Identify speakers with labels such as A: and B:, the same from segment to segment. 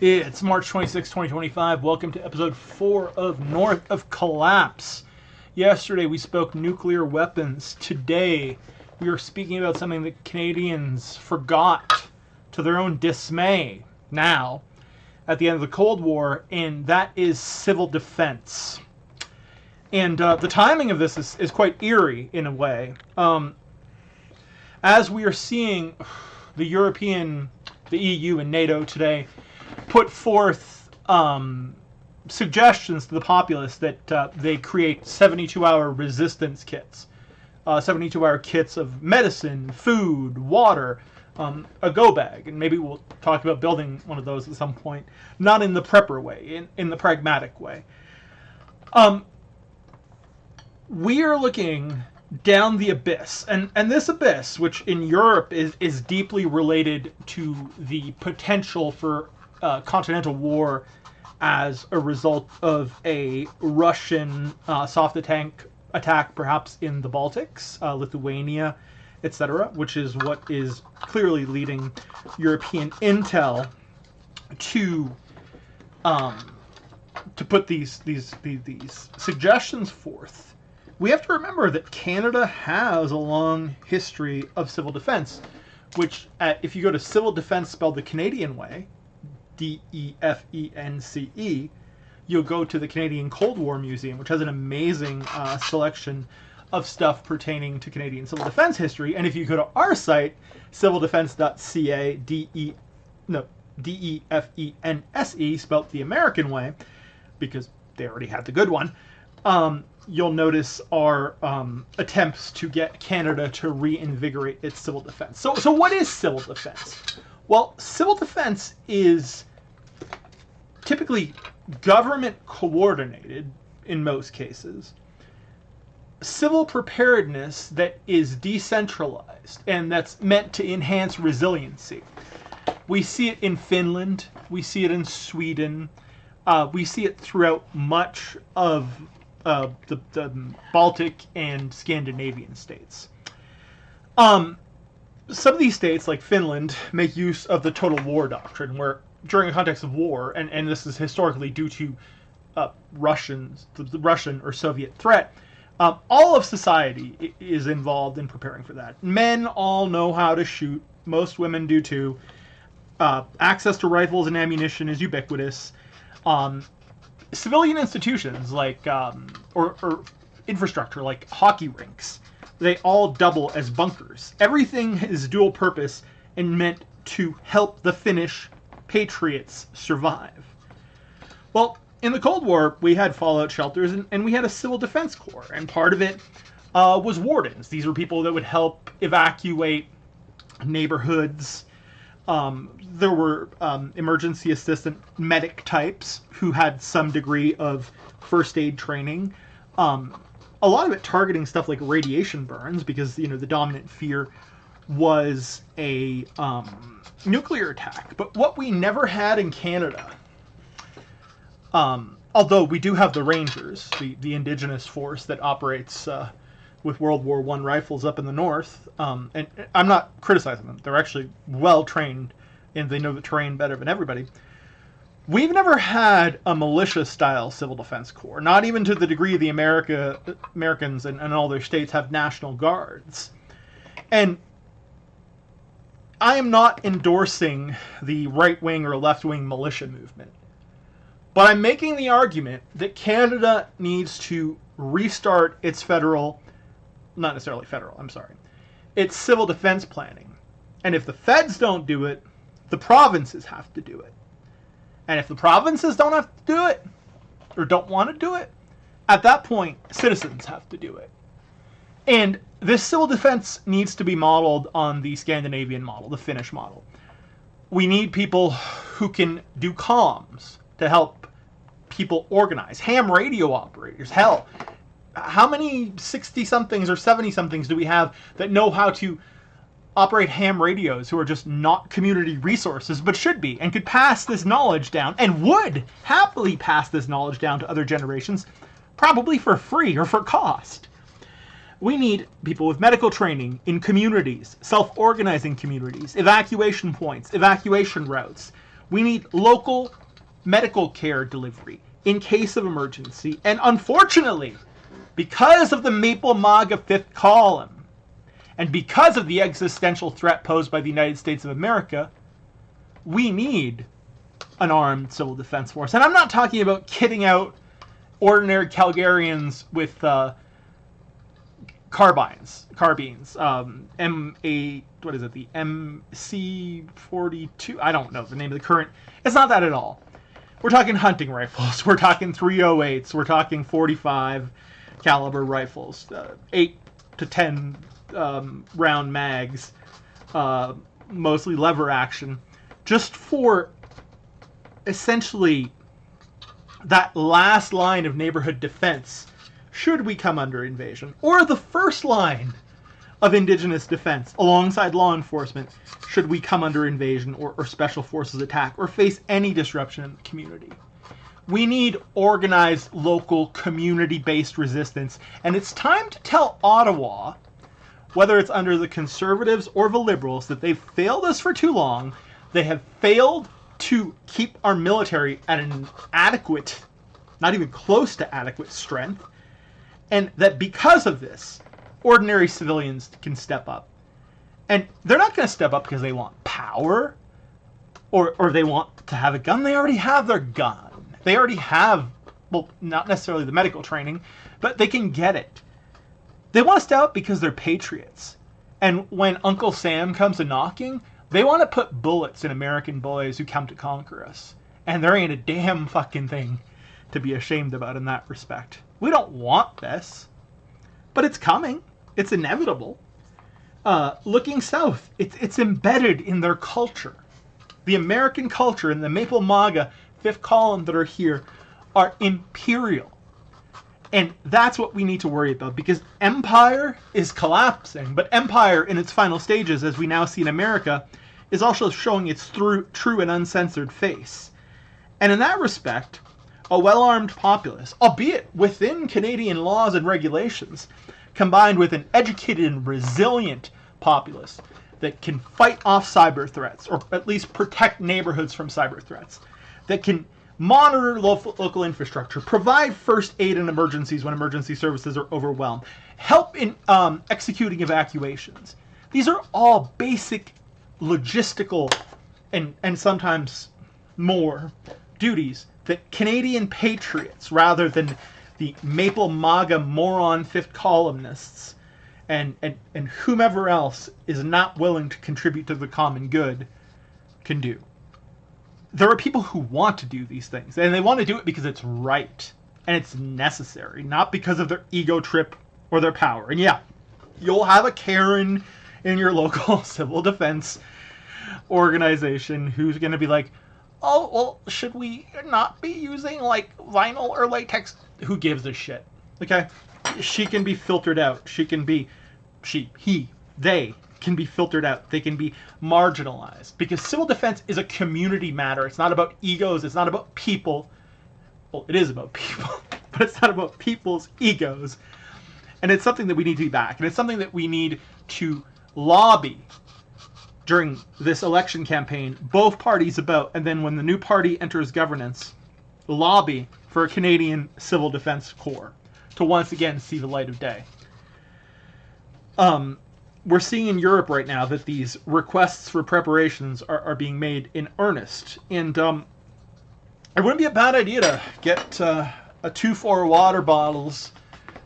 A: It's March 26, 2025. Welcome to episode 4 of North of Collapse. Yesterday we spoke nuclear weapons. Today we are speaking about something that Canadians forgot to their own dismay now at the end of the Cold War, and that is civil defense. And the timing of this is quite eerie in a way. As we are seeing the EU and NATO today put forth suggestions to the populace that they create 72-hour resistance kits, 72-hour kits of medicine, food, water, a go bag, and maybe we'll talk about building one of those at some point, not in the prepper way, in the pragmatic way. We are looking down the abyss, and this abyss, which in Europe is deeply related to the potential for continental war as a result of a Russian soft attack perhaps in the Baltics, Lithuania, etc., which is what is clearly leading European intel to put these suggestions forth. We have to remember that Canada has a long history of civil defense, which, if you go to civil defense spelled the Canadian way, DEFENCE, you'll go to the Canadian Cold War Museum, which has an amazing selection of stuff pertaining to Canadian civil defense history. And if you go to our site, civildefense.ca, DEFENSE, spelled the American way, because they already had the good one, you'll notice our attempts to get Canada to reinvigorate its civil defense. So what is civil defense? Well, civil defense is typically government coordinated in most cases. Civil preparedness that is decentralized and that's meant to enhance resiliency. We see it in Finland, we see it in Sweden, we see it throughout much of the Baltic and Scandinavian states. Some of these states, like Finland, make use of the total war doctrine, where during a context of war, and this is historically due to the Russian or Soviet threat, all of society is involved in preparing for that. Men all know how to shoot. Most women do too. Access to rifles and ammunition is ubiquitous. Civilian institutions like or infrastructure like hockey rinks, they all double as bunkers. Everything is dual purpose and meant to help the Finnish patriots survive. Well, in the Cold War, we had fallout shelters and we had a civil defense corps, and part of it was wardens. These were people that would help evacuate neighborhoods. There were emergency assistant medic types who had some degree of first aid training. A lot of it targeting stuff like radiation burns, because the dominant fear was a nuclear attack. But what we never had in Canada, although we do have the Rangers, the indigenous force that operates with World War I rifles up in the north, and I'm not criticizing them. They're actually well trained and they know the terrain better than everybody. We've never had a militia-style civil defense corps, not even to the degree the Americans and all their states have national guards. And I am not endorsing the right-wing or left-wing militia movement, but I'm making the argument that Canada needs to restart its its civil defense planning. And if the feds don't do it, the provinces have to do it. And if the provinces don't have to do it, or don't want to do it, at that point, citizens have to do it. And this civil defense needs to be modeled on the Scandinavian model, the Finnish model. We need people who can do comms to help people organize. Ham radio operators. Hell, how many 60-somethings or 70-somethings do we have that know how to operate ham radios, who are just not community resources, but should be, and could pass this knowledge down, and would happily pass this knowledge down to other generations, probably for free or for cost? We need people with medical training in communities, self-organizing communities, evacuation points, evacuation routes. We need local medical care delivery in case of emergency. And unfortunately, because of the Maple MAGA fifth column, and because of the existential threat posed by the United States of America, we need an armed civil defense force. And I'm not talking about kitting out ordinary Calgarians with carbines, M8, what is it, the MC42? I don't know the name of the current. It's not that at all. We're talking hunting rifles. We're talking 308s. We're talking 45 caliber rifles, 8 to 10 round mags, mostly lever action, just for essentially that last line of neighborhood defense should we come under invasion, or the first line of indigenous defense alongside law enforcement should we come under invasion or special forces attack or face any disruption in the community. We need organized local community-based resistance, and it's time to tell Ottawa, whether it's under the Conservatives or the Liberals, that they've failed us for too long. They have failed to keep our military at an adequate, not even close to adequate strength, and that because of this, ordinary civilians can step up. And they're not going to step up because they want power or they want to have a gun. They already have their gun. They already have, well, not necessarily the medical training, but they can get it. They want to step up because they're patriots. And when Uncle Sam comes a knocking, they want to put bullets in American boys who come to conquer us. And there ain't a damn fucking thing to be ashamed about in that respect. We don't want this, but it's coming. It's inevitable. Looking south, it's embedded in their culture. The American culture and the Maple MAGA fifth column that are here are imperial. And that's what we need to worry about, because empire is collapsing, but empire in its final stages, as we now see in America, is also showing its true and uncensored face. And in that respect, a well-armed populace, albeit within Canadian laws and regulations, combined with an educated and resilient populace that can fight off cyber threats, or at least protect neighborhoods from cyber threats, that can monitor local infrastructure, provide first aid in emergencies when emergency services are overwhelmed, help in executing evacuations. These are all basic logistical and sometimes more duties that Canadian patriots, rather than the Maple MAGA moron fifth columnists and whomever else is not willing to contribute to the common good, can do. There are people who want to do these things, and they want to do it because it's right and it's necessary, not because of their ego trip or their power. And yeah, you'll have a Karen in your local civil defense organization who's going to be like, oh, well, should we not be using like vinyl or latex? Who gives a shit? Okay? She can be filtered out. She can be, they can be filtered out. They can be marginalized, because civil defense is a community matter. It's not about egos. It's not about people. Well, it is about people, but it's not about people's egos. And it's something that we need to be back. And it's something that we need to lobby during this election campaign, both parties about, and then when the new party enters governance, lobby for a Canadian Civil Defense Corps to once again see the light of day. We're seeing in Europe right now that these requests for preparations are being made in earnest. And it wouldn't be a bad idea to get a 2-4 water bottles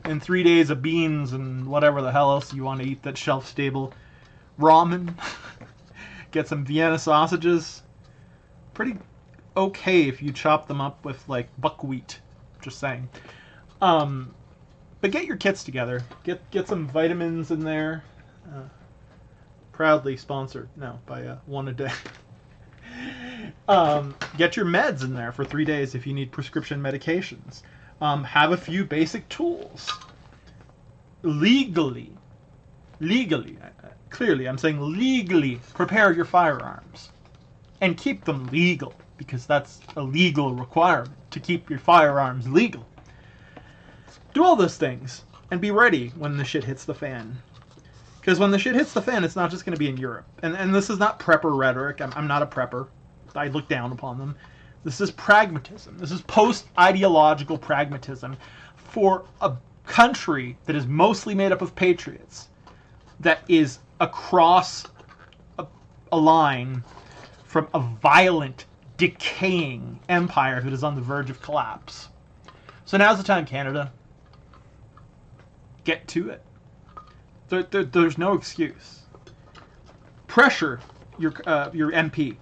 A: and 3 days of beans and whatever the hell else you want to eat that's shelf-stable. Ramen. Get some Vienna sausages. Pretty okay if you chop them up with like buckwheat. Just saying. But get your kits together. Get some vitamins in there. Proudly sponsored now by One a Day. Get your meds in there for 3 days if you need prescription medications. Have a few basic tools. Legally, clearly, I'm saying legally prepare your firearms. And keep them legal, because that's a legal requirement, to keep your firearms legal. Do all those things, and be ready when the shit hits the fan. Because when the shit hits the fan, it's not just going to be in Europe. And this is not prepper rhetoric. I'm not a prepper. I look down upon them. This is pragmatism. This is post-ideological pragmatism for a country that is mostly made up of patriots, that is across a line from a violent, decaying empire that is on the verge of collapse. So now's the time, Canada. Get to it. There's no excuse. Pressure your MP.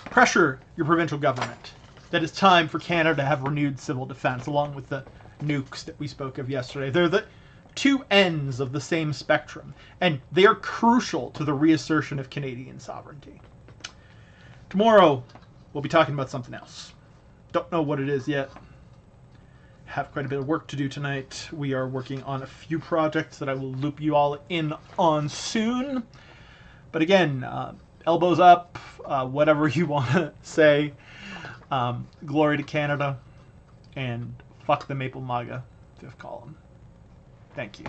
A: Pressure your provincial government that it's time for Canada to have renewed civil defense, along with the nukes that we spoke of yesterday. They're the two ends of the same spectrum, and they are crucial to the reassertion of Canadian sovereignty. Tomorrow, we'll be talking about something else. Don't know what it is yet. Have quite a bit of work to do tonight. We are working on a few projects that I will loop you all in on soon. But again, elbows up, whatever you want to say. Glory to Canada, and fuck the Maple MAGA fifth column. Thank you.